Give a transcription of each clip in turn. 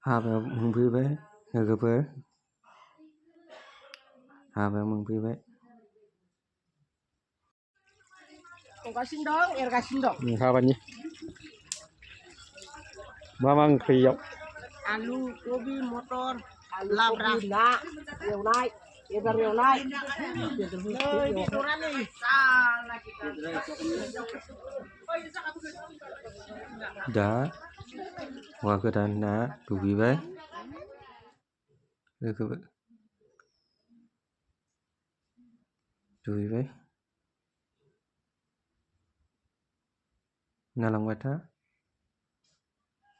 हाबायाव मोनफैबाय लोगोफोर, हाबायाव मोनफैबाय। संगासिनो दं, एरगासिनो दं। हाबानि मा ओंख्रियाव? आलु, कबि, मटर, लाब्रा, ना एवनाय, बेदर एवनाय। दा हौवा गोदाना दुगैबाय लोगोफोर, दुगैबाय नालांबाय था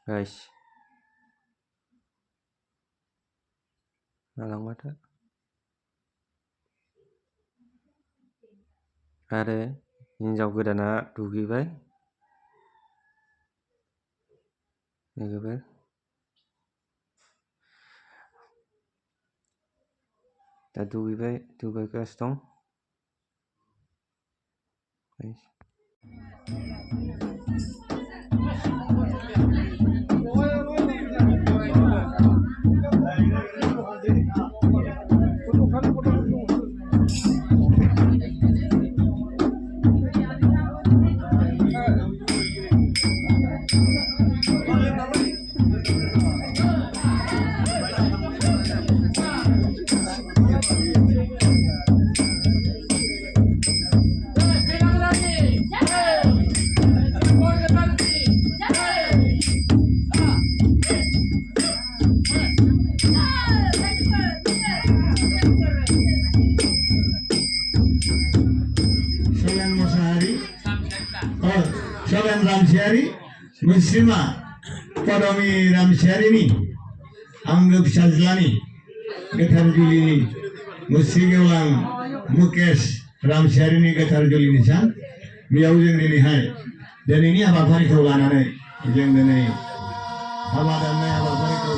गाइस, नालांबाय था। आरो हिन्जाव गोदाना दुगैबाय लोगोफोर, दा दुगैगासिनो दं। Solen Ramsyari, Muslimah, Kodomi Ramsyari Angga Sajlani, Getar Julini, Musigewang Mukesh Ramsyari Getar Julini san, beliau yang dinihai. Dan ini apa-apa itu lanane, yang dinihai. Apa damai apa-apa itu.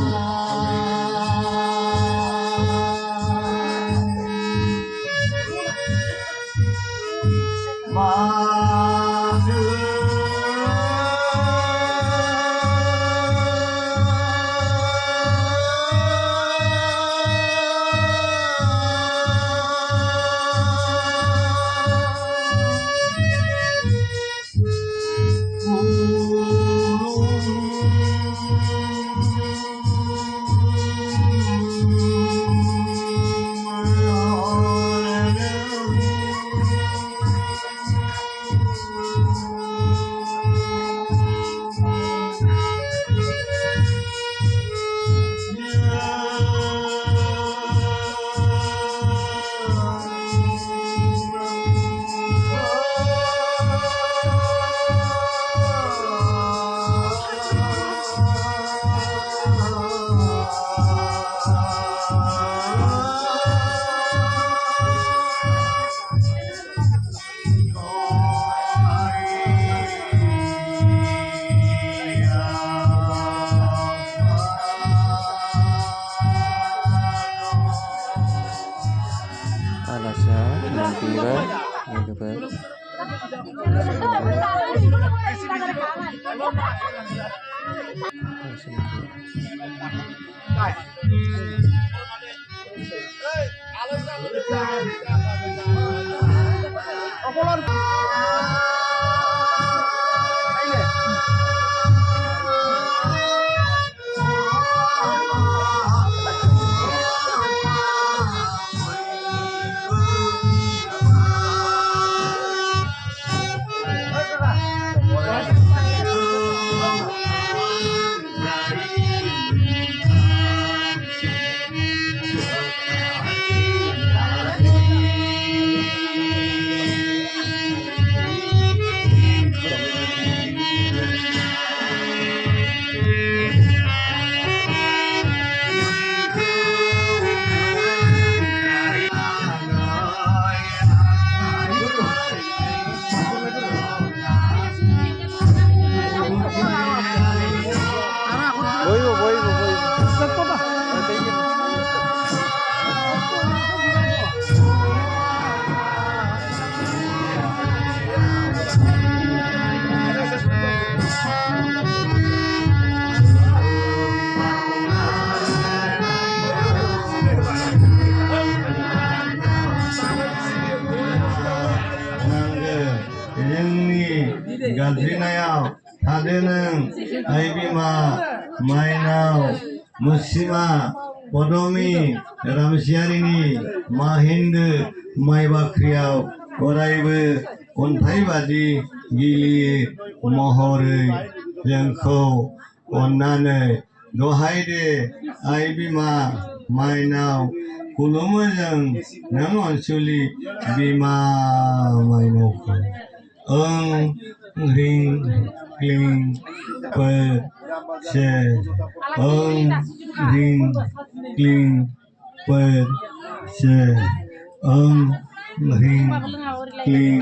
Alasnya menampilan logoper. थादोनों आइ बिमा माइनाव मुस्रिमा पदमी रामसियारिनि माहिन्दो माइ बाख्रियाव अरायबो अन्थाइ बादि गिलिर महरै जोंखौ अन्नानै दहाय दे आइ बिमा माइनाव खुलुमो जों नों अनसुलि बिमा माइनावखौ ओं ह्रीं क्लीं पर से ओं ह्रीं क्लीं पर से ओं ह्रीं क्लीं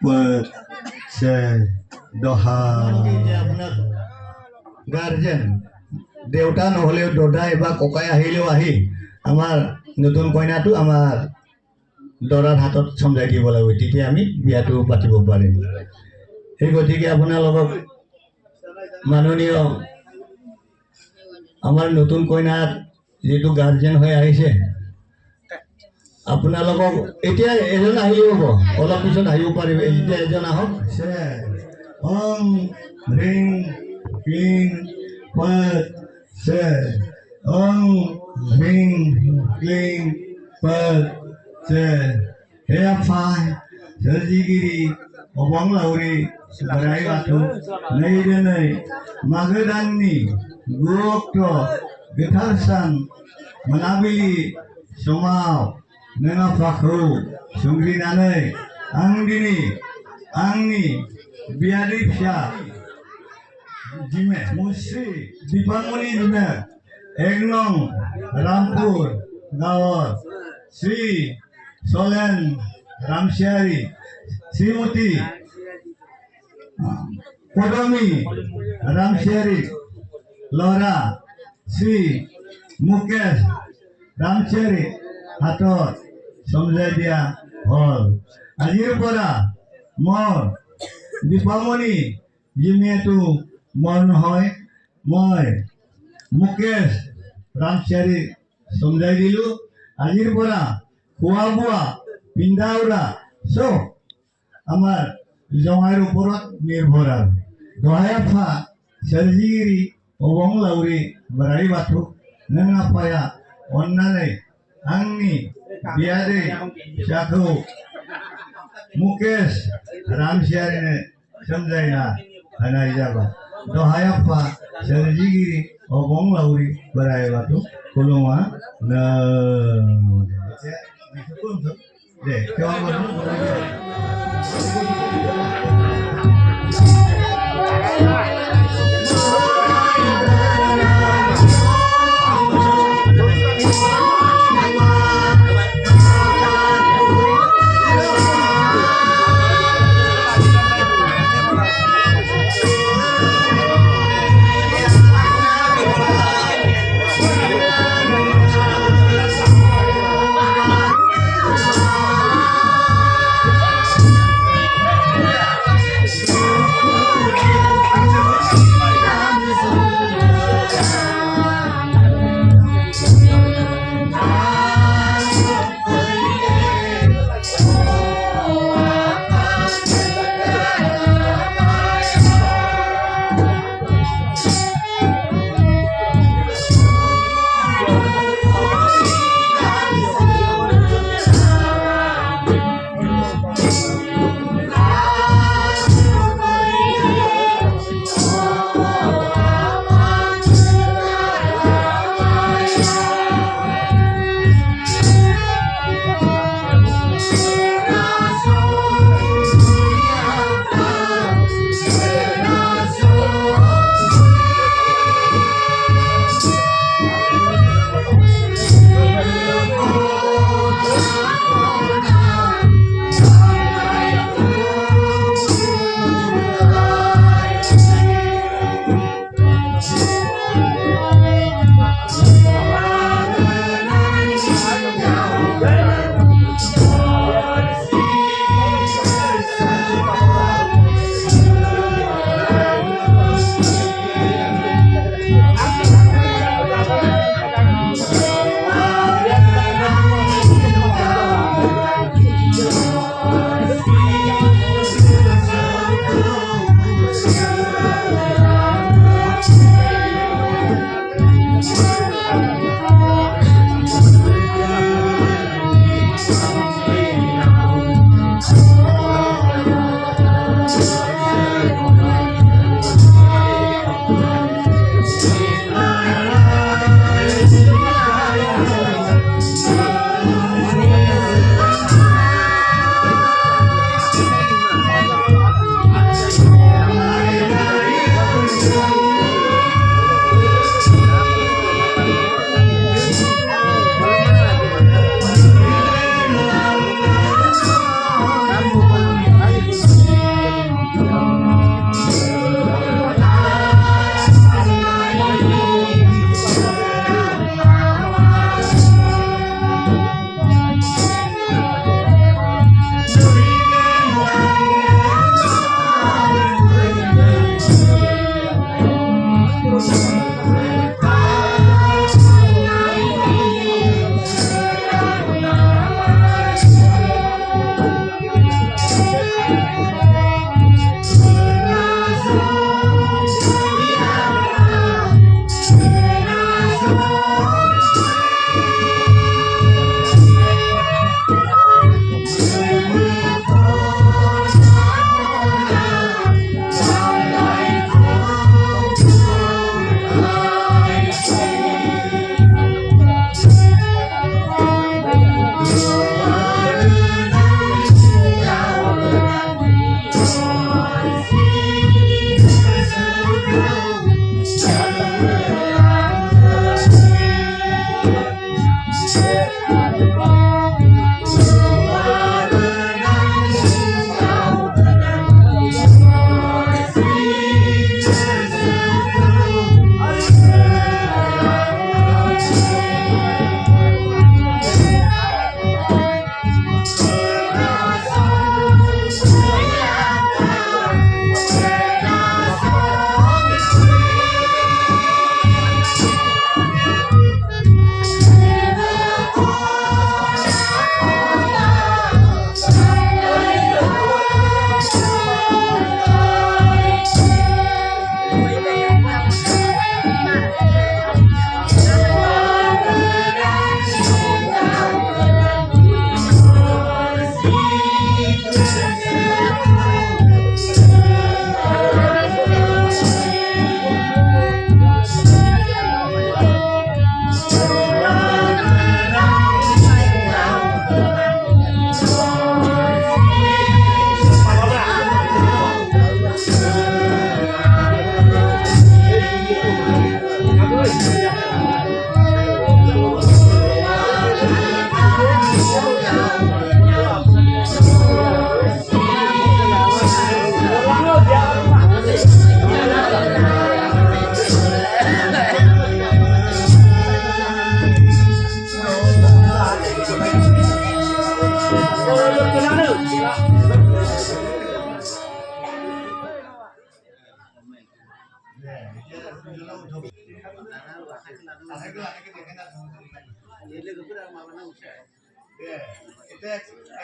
पर से दहा गार्जेन देउता নহলেও দদা এবা ককাই আহিলেও আহি আমাৰ নতুন কইনাটো আমাৰ দৰাৰ হাতত চমজাই দিব লাগিব তেতিয়া আমি বিয়াটো পাতিব পাৰিম এই গতিকে আপোনালোকক মাননীয় আমাৰ নতুন কইনাৰ যেটো গাৰ্জেন হৈ আহিছে আপোনালোকক এতিয়া এজন আহিলেও হ'ব অলপ পিছত আহিব পাৰিব এতিয়া এজন আহক ওম ह्रीं क्लीं पर से ओं ह्रीं क्लीं पर से हे आफा सोरजिगिरि अबंलावरि बोराइ बाथौ नै दिनै मागो दाननि 9 अक्ट' गोथार सान मोनाबिलि समाव नों आफाखौ संग्रिनानै आं दिनै आंनि बियादै फिसा जिमे मुस्रि दीपांमणि जिमे 1 नং रामपुर गाँवर श्री सोलेन रामसियारी श्रीमती पदमी रामसियारी लरा श्री मुकेश रामसियारी हाथत समझाई दिया हल आजिर परा मोर दीपामणि जिमेतु मन হয় মই मुकेश रामसियारी समझाई दिलु आजिर परा खुआ बुआ पिंधा उड़ा सब आमार जमाइर उपरत निर्भर दहाय आफा सोरजिगिरि अबंलावरि बोराइ बाथौ नों आफाया अन्नानै आंनि बियादै फिसाखौ मुकेश रामसियारिनो समझायना होनाय जाबाय दहाय आफा सोरजिगिरि अबंलावरि बोराइ बाथौ खुलुमा दे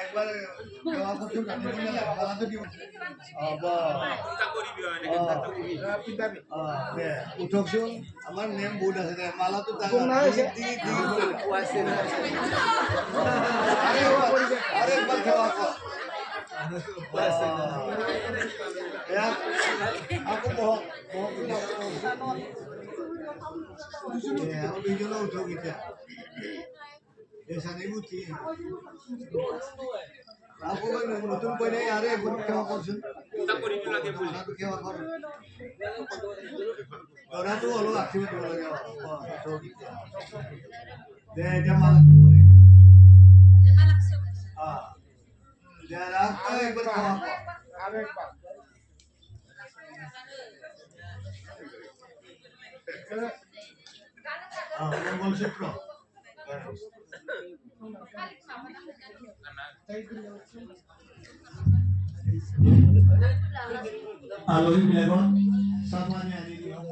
একবার দেওয়া করছুন মালাটো দিব উঠকচোন আমাৰ নেম বহুত আছে দে মালাটো আৰু একবাৰ সেৱা কৰ আকৌ বহক দুইজনে উঠক এতিয়া এই চানিবোৰ কি আকৌ নতুন কইনা আৰু একবাৰ সেৱা কৰচোন সেৱা কৰ দৰাটো অলপ আশীৰ্বাদ দিব লাগে দে এতিয়া মালাটো কৰে একবাৰ সেৱা কৰ আৰু একবাৰ মঙ্গলসূত্র আলহী বিলাকক চাহপানী আনি দিয়ক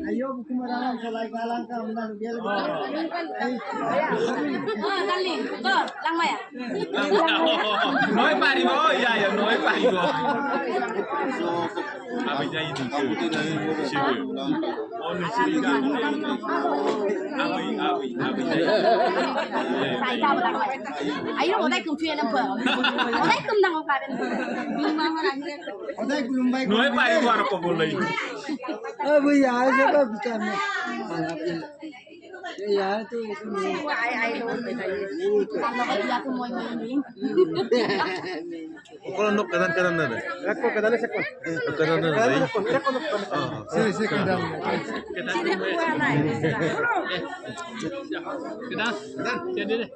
Ayo buku merangan selai kalang kamdan biar Kali, betul, lang maya. Nói ba đi bố, dạ dạ nói ba đi bố. Abi jadi tu. Siapa? Oh ni sini kan. Abi jadi. Tại sao lang maya? Ayo mo dai kum chuyên năm phở. Mo dai kum nang ka den. Nhưng mà là như Odai belum baik. Nói ba đi qua apa boleh. Bây giờ sẽ có bicara. Ya itu ai luôn người thầy. Làm nó bây giờ tôi mọi người miếng. Kalau nok kanan ada. Aku kadang sekon. Kanan ada. Sini sini kadang. Sini buah này. Kedan, jadi deh.